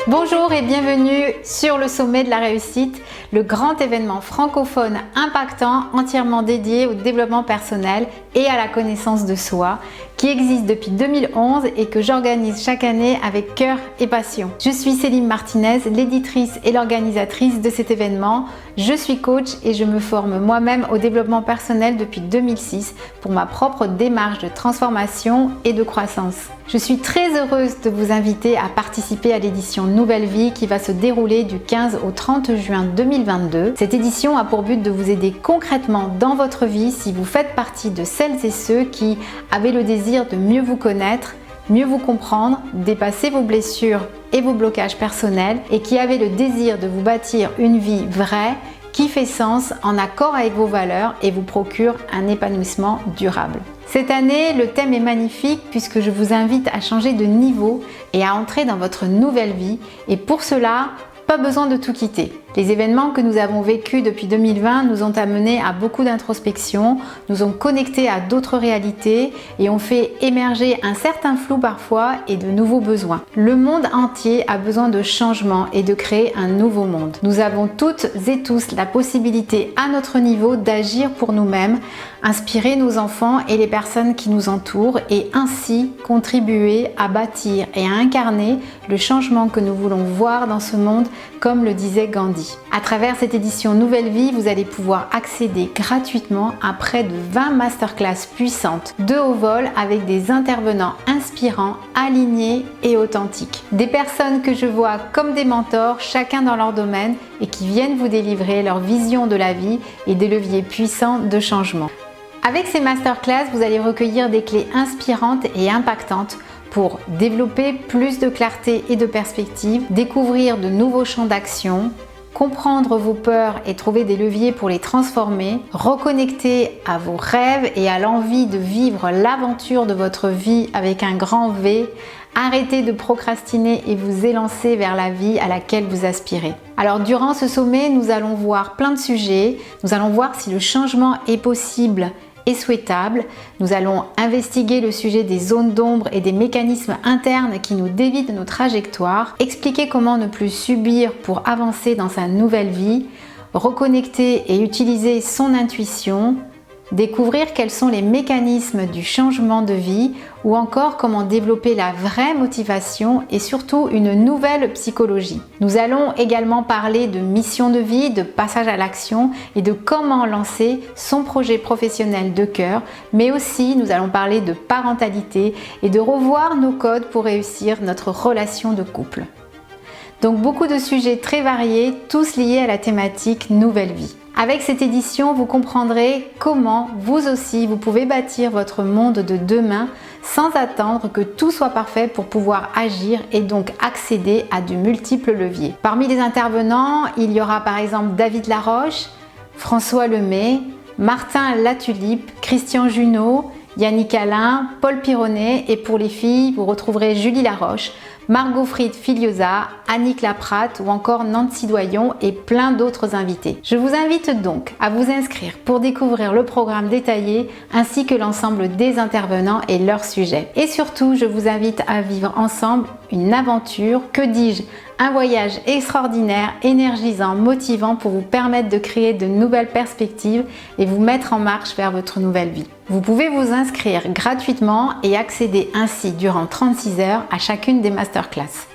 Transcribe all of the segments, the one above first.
Bonjour et bienvenue sur le sommet de la réussite, le grand événement francophone impactant entièrement dédié au développement personnel et à la connaissance de soi qui existe depuis 2011 et que j'organise chaque année avec cœur et passion. Je suis Céline Martinez, l'éditrice et l'organisatrice de cet événement. Je suis coach et je me forme moi-même au développement personnel depuis 2006 pour ma propre démarche de transformation et de croissance. Je suis très heureuse de vous inviter à participer à l'édition Nouvelle Vie qui va se dérouler du 15 au 30 juin 2022. Cette édition a pour but de vous aider concrètement dans votre vie si vous faites partie de celles et ceux qui avaient le désir de mieux vous connaître, mieux vous comprendre, dépasser vos blessures et vos blocages personnels et qui avaient le désir de vous bâtir une vie vraie qui fait sens, en accord avec vos valeurs et vous procure un épanouissement durable. Cette année, le thème est magnifique puisque je vous invite à changer de niveau et à entrer dans votre nouvelle vie et pour cela, pas besoin de tout quitter. Les événements que nous avons vécus depuis 2020 nous ont amenés à beaucoup d'introspection, nous ont connectés à d'autres réalités et ont fait émerger un certain flou parfois et de nouveaux besoins. Le monde entier a besoin de changement et de créer un nouveau monde. Nous avons toutes et tous la possibilité à notre niveau d'agir pour nous-mêmes, inspirer nos enfants et les personnes qui nous entourent et ainsi contribuer à bâtir et à incarner le changement que nous voulons voir dans ce monde, comme le disait Gandhi. À travers cette édition Nouvelle Vie, vous allez pouvoir accéder gratuitement à près de 20 masterclass puissantes de haut vol avec des intervenants inspirants, alignés et authentiques. Des personnes que je vois comme des mentors, chacun dans leur domaine et qui viennent vous délivrer leur vision de la vie et des leviers puissants de changement. Avec ces masterclass, vous allez recueillir des clés inspirantes et impactantes pour développer plus de clarté et de perspective, découvrir de nouveaux champs d'action, comprendre vos peurs et trouver des leviers pour les transformer, reconnecter à vos rêves et à l'envie de vivre l'aventure de votre vie avec un grand V, arrêtez de procrastiner et vous élancer vers la vie à laquelle vous aspirez. Alors durant ce sommet, nous allons voir plein de sujets, nous allons voir si le changement est possible et souhaitable. Nous allons investiguer le sujet des zones d'ombre et des mécanismes internes qui nous dévient de nos trajectoires, expliquer comment ne plus subir pour avancer dans sa nouvelle vie, reconnecter et utiliser son intuition, découvrir quels sont les mécanismes du changement de vie ou encore comment développer la vraie motivation et surtout une nouvelle psychologie. Nous allons également parler de mission de vie, de passage à l'action et de comment lancer son projet professionnel de cœur, mais aussi nous allons parler de parentalité et de revoir nos codes pour réussir notre relation de couple. Donc beaucoup de sujets très variés, tous liés à la thématique Nouvelle Vie. Avec cette édition, vous comprendrez comment vous aussi vous pouvez bâtir votre monde de demain sans attendre que tout soit parfait pour pouvoir agir et donc accéder à de multiples leviers. Parmi les intervenants, il y aura par exemple David Laroche, François Lemay, Martin Latulipe, Christian Junot, Yannick Alain, Paul Pironnet et pour les filles, vous retrouverez Julie Laroche, Margot Fried Filiosa, Annick Laprate ou encore Nancy Doyon et plein d'autres invités. Je vous invite donc à vous inscrire pour découvrir le programme détaillé ainsi que l'ensemble des intervenants et leurs sujets. Et surtout, je vous invite à vivre ensemble une aventure, que dis-je, un voyage extraordinaire, énergisant, motivant pour vous permettre de créer de nouvelles perspectives et vous mettre en marche vers votre nouvelle vie. Vous pouvez vous inscrire gratuitement et accéder ainsi durant 36 heures à chacune des masterclass.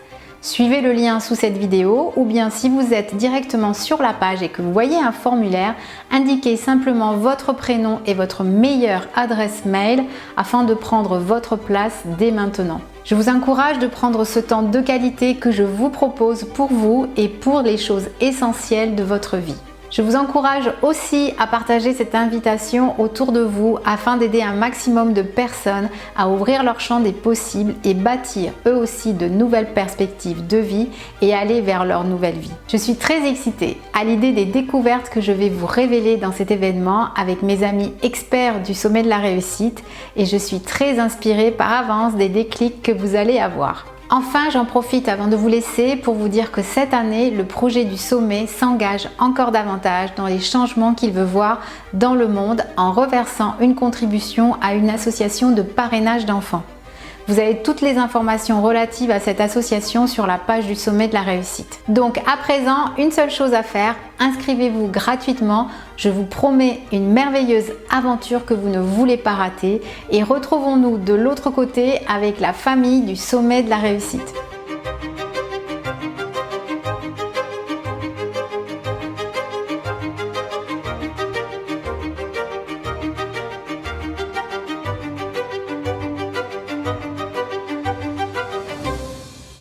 Suivez le lien sous cette vidéo ou bien si vous êtes directement sur la page et que vous voyez un formulaire, indiquez simplement votre prénom et votre meilleure adresse mail afin de prendre votre place dès maintenant. Je vous encourage de prendre ce temps de qualité que je vous propose pour vous et pour les choses essentielles de votre vie. Je vous encourage aussi à partager cette invitation autour de vous afin d'aider un maximum de personnes à ouvrir leur champ des possibles et bâtir eux aussi de nouvelles perspectives de vie et aller vers leur nouvelle vie. Je suis très excitée à l'idée des découvertes que je vais vous révéler dans cet événement avec mes amis experts du sommet de la réussite et je suis très inspirée par avance des déclics que vous allez avoir. Enfin, j'en profite avant de vous laisser pour vous dire que cette année, le projet du sommet s'engage encore davantage dans les changements qu'il veut voir dans le monde en reversant une contribution à une association de parrainage d'enfants. Vous avez toutes les informations relatives à cette association sur la page du sommet de la réussite. Donc à présent, une seule chose à faire, inscrivez-vous gratuitement. Je vous promets une merveilleuse aventure que vous ne voulez pas rater et retrouvons-nous de l'autre côté avec la famille du sommet de la réussite.